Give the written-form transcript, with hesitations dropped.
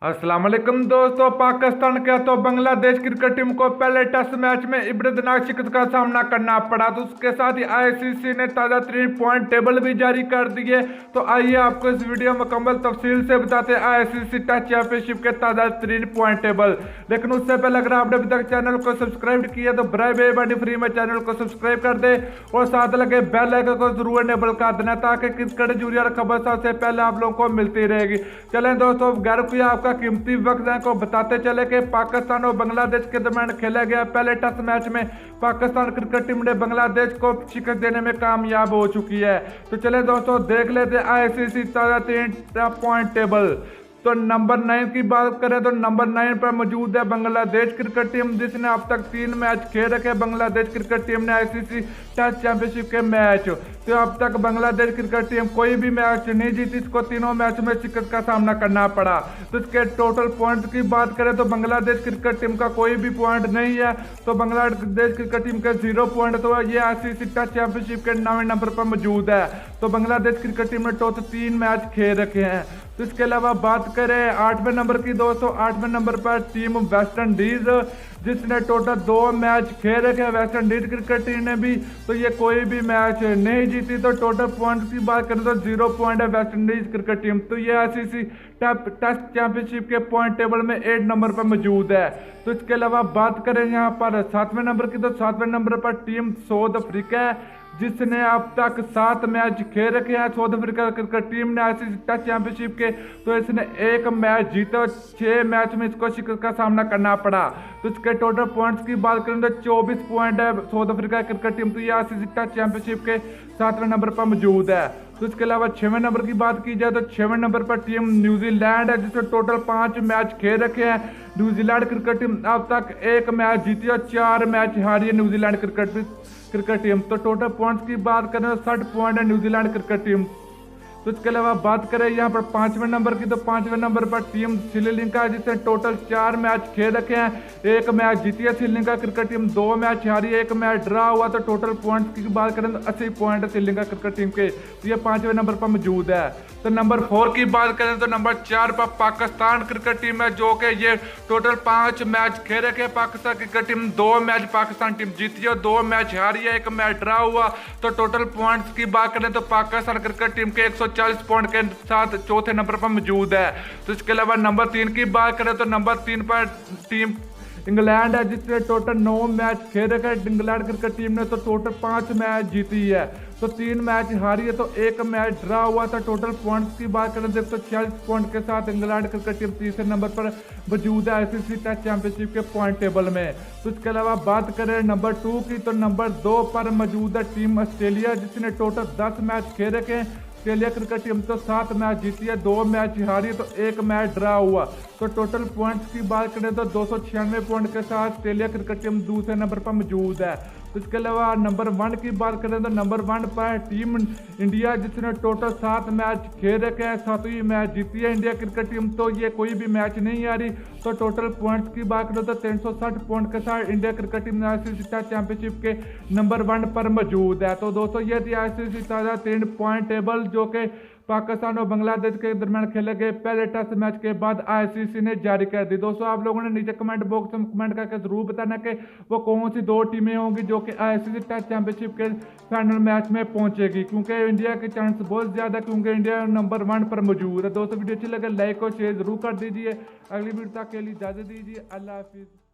अस्सलाम वालेकुम दोस्तों। पाकिस्तान के तो बांग्लादेश क्रिकेट टीम को पहले टेस्ट मैच में इब्रतनाक शिकस्त का सामना करना पड़ा। तो उसके साथ ही आईसीसी ने ताज़ा तरीन पॉइंट टेबल भी जारी कर दिए। तो आइए आपको इस वीडियो में मुकम्मल तफसील से बताते हैं आईसीसी टेस्ट चैंपियनशिप के ताज़ा तरीन पॉइंट टेबल। लेकिन उससे पहले अगर आपने अभी तक चैनल को सब्सक्राइब किया तो बराए बेबानी फ्री में चैनल को सब्सक्राइब कर दे और साथ लगे बेल आइकन को जरूर इनेबल कर देना ताकि क्रिकेट जुड़ी और खबर सबसे पहले आप लोगों को मिलती रहेगी। चलें दोस्तों, गैर किया आपका कीमती वक्त को बताते चले कि पाकिस्तान और बांग्लादेश के दरमियान खेला गया पहले टेस्ट मैच में पाकिस्तान क्रिकेट टीम ने बांग्लादेश को शिकस्त देने में कामयाब हो चुकी है। तो चले दोस्तों देख लेते आईसीसी ताजा 3 पॉइंट टेबल। तो नंबर 9 की बात करें तो नंबर 9 पर मौजूद है बांग्लादेश क्रिकेट टीम, जिसने अब तक 3 मैच खेल रखे। बांग्लादेश क्रिकेट टीम ने आईसीसी टेस्ट चैंपियनशिप के मैच, तो अब तक बांग्लादेश क्रिकेट टीम कोई भी मैच नहीं जीती। इसको तीनों मैच में शिकस्त का सामना करना पड़ा। तो इसके टोटल पॉइंट्स की बात करें तो बांग्लादेश क्रिकेट टीम का कोई भी पॉइंट नहीं है। तो बांग्लादेश क्रिकेट टीम के 0 पॉइंट, तो ये आईसीसी टेस्ट चैंपियनशिप के 9वें नंबर पर मौजूद है। तो बांग्लादेश क्रिकेट टीम ने टोटल 3 मैच खेल रखे हैं। तो इसके अलावा बात करें 8वें नंबर की दोस्तों, 8वें नंबर पर टीम वेस्ट इंडीज, जिसने टोटल 2 मैच खेल रखे। वेस्ट इंडीज क्रिकेट टीम ने भी, तो ये कोई भी मैच नहीं जीती। तो टोटल पॉइंट की बात करें तो 0 पॉइंट है वेस्ट इंडीज क्रिकेट टीम। तो ये आईसीसी टेस्ट चैंपियनशिप के पॉइंट टेबल में 8 नंबर पर मौजूद है। तो इसके अलावा बात करें यहाँ पर 7वें नंबर की, तो 7वें नंबर पर टीम साउथ अफ्रीका है, जिसने अब तक 7 मैच खेल रखे हैं। साउथ अफ्रीका क्रिकेट टीम ने आईसीसी टेस्ट चैंपियनशिप के, तो इसने 1 मैच जीता, 6 मैच में इसको शिकस्त का सामना करना पड़ा। तो इसके टोटल पॉइंट्स की बात करें तो 24 पॉइंट है साउथ अफ्रीका क्रिकेट टीम। तो ये आईसीसी टेस्ट चैंपियनशिप के 7वें नंबर पर मौजूद है। तो इसके अलावा 6वें नंबर की बात की जाए तो 6वें नंबर पर टीम न्यूजीलैंड है, जिसने टोटल 5 मैच खेल रखे हैं। न्यूजीलैंड क्रिकेट टीम अब तक 1 मैच जीती और 4 मैच हारी है न्यूजीलैंड क्रिकेट टीम। तो टोटल पॉइंट्स की बात करें तो 60 पॉइंट है न्यूजीलैंड क्रिकेट टीम। तो इसके अलावा बात करें यहाँ पर 5वें नंबर की, तो 5वें नंबर पर टीम श्रीलंका है, जिसने टोटल 4 मैच खेल रखे हैं। 1 मैच जीती है श्रीलंका क्रिकेट टीम, 2 मैच हारी है, 1 मैच ड्रा हुआ। तो टोटल पॉइंट्स की बात करें तो 80 पॉइंट है श्रीलंका क्रिकेट टीम के। तो ये 5वें नंबर पर मौजूद है। तो नंबर 4 की बात करें तो नंबर 4 पर पाकिस्तान क्रिकेट टीम है, जो कि ये टोटल 5 मैच खेल रखे। Pakistan cricket team 2 match Pakistan team जीती है और 2 मैच हारी है, 1 मैच ड्रा हुआ। तो टोटल पॉइंट्स की बात करें तो पाकिस्तान क्रिकेट टीम के 140 पॉइंट के साथ चौथे नंबर पर मौजूद है। तो इसके अलावा नंबर 3 की बात करें तो नंबर 3 पर टीम इंग्लैंड है, जिसने टोटल 9 मैच खेल रखे। इंग्लैंड क्रिकेट टीम ने तो टोटल 5 मैच जीती है, तो 3 मैच हारी है, तो 1 मैच ड्रा हुआ था। टोटल पॉइंट्स की बात करें तो 146 पॉइंट के साथ इंग्लैंड क्रिकेट टीम तीसरे नंबर पर मौजूद है आईसीसी टेस्ट चैंपियनशिप के पॉइंट टेबल में। तो इसके अलावा बात करें नंबर 2 की, तो नंबर 2 पर मौजूद है टीम ऑस्ट्रेलिया, जिसने टोटल 10 मैच खेल रखे। ऑस्ट्रेलिया क्रिकेट टीम तो 7 मैच जीती है, 2 मैच हारी है, तो 1 मैच ड्रा हुआ। तो टोटल पॉइंट्स की बात करें तो 296 पॉइंट के साथ ऑस्ट्रेलिया क्रिकेट टीम दूसरे नंबर पर मौजूद है। तो इसके अलावा नंबर 1 की बात करें तो नंबर 1 पर टीम इंडिया, जिसने टोटल 7 मैच खेल रखे हैं, 7वीं मैच जीती है इंडिया क्रिकेट टीम, तो ये कोई भी मैच नहीं हारी। तो टोटल पॉइंट्स की बात करें तो 360 पॉइंट के साथ India cricket team ICC test championship के नंबर 1 पर मौजूद है। तो दोस्तों ये थी आईसीसी ताज़ा 3 पॉइंट टेबल, जो कि पाकिस्तान और बांग्लादेश के दरमियान खेले गए पहले टेस्ट मैच के बाद आईसीसी ने जारी कर दी। दोस्तों आप लोगों ने नीचे कमेंट बॉक्स में कमेंट करके जरूर बताना कि वो कौन सी 2 टीमें होंगी जो कि आईसीसी टेस्ट चैंपियनशिप के फाइनल मैच में पहुंचेगी, क्योंकि इंडिया के चांस बहुत ज्यादा, क्योंकि इंडिया नंबर 1 पर मौजूद है। दोस्तों वीडियो अच्छी लगे लाइक और शेयर जरूर कर दीजिए। अगली वीडियो तक के लिए इजाजत दीजिए। अल्लाह हाफिज।